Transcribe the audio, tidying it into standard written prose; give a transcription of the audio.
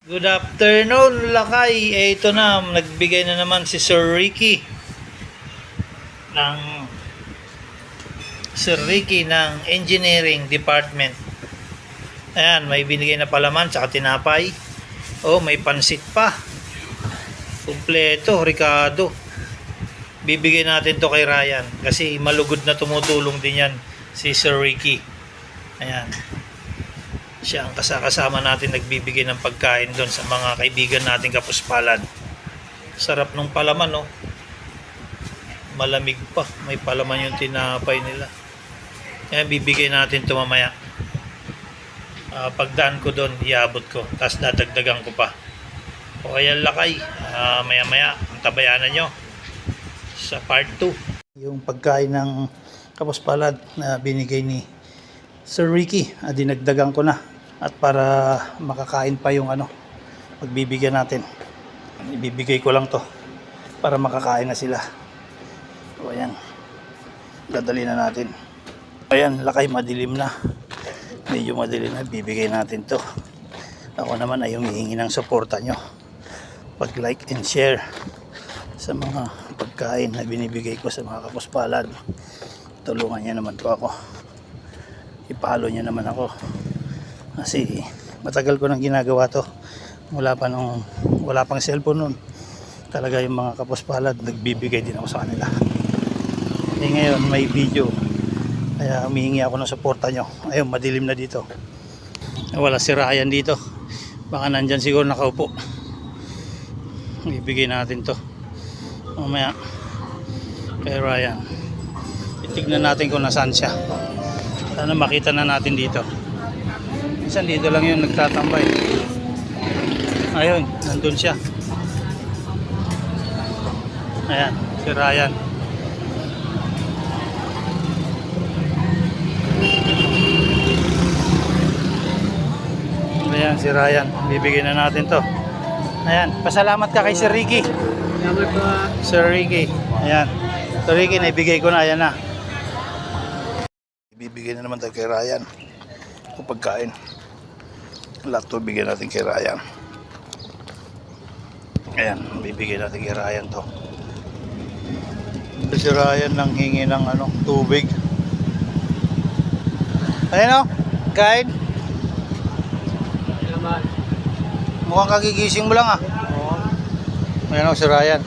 Good afternoon, Lakay. Ito na, nagbigay na naman si Sir Ricky ng Engineering Department. Ayan, may binigay na palaman sa tinapay. Oh, may pansit pa. Kumpleto, Ricardo. Bibigay natin to kay Ryan kasi malugod na tumutulong din yan si Sir Ricky. Ayan. Siya ang kasama natin nagbibigay ng pagkain doon sa mga kaibigan nating kapuspalad. Sarap nung palaman, no? Malamig pa. May palaman yung tinapay nila. Kaya bibigay natin ito mamaya. Pagdaan ko doon, iabot ko. Tapos dadagdagan ko pa. O kaya Lakay, maya-maya, ang tabayanan nyo sa part 2. Yung pagkain ng kapuspalad na binigay ni Sir Ricky, dinagdagan ko na at para makakain pa yung pagbibigyan natin. Ibibigay ko lang to para makakain na sila. O ayan, dadali na natin. Ayan, Lakay, madilim na, medyo madilim na. Bibigay natin to. Ako naman ay humihingi ng suporta nyo, pag like and share sa mga pagkain na binibigay ko sa mga kapuspalad. Tulungan nyo naman po ako, ipalo nyo naman ako kasi matagal ko nang ginagawa to mula pa nung wala pang cellphone nun. Talaga yung mga kapuspalad nagbibigay din ako sa kanila. Ngayon may video, kaya humihingi ako ng suporta nyo. Ayun, madilim na dito, wala si Ryan dito, baka nandyan siguro nakaupo. Ibigay natin to mamaya kay Ryan. Tignan natin kung nasaan siya. Sana makita na natin dito. Minsan dito lang yun nagtatambay. Ayun, nandun siya. Ayan, si Ryan. Ayan, si Ryan. Bibigyan na natin to. Ayan, pasalamat ka kay Sir Ricky. Salamat po. Sir Ricky. Ayan. Sir Ricky, naibigay ko na. Ayan na. Ibibigay na naman tayo kay Ryan o pagkain. Lahat to bigyan natin kay Ryan. Ayan, bibigyan natin kay Ryan to. Si Ryan nang hingi ng tubig. Ayan o, kain. Salamat. Mukhang kagigising mo lang ah. Oo. Ayan o si Ryan.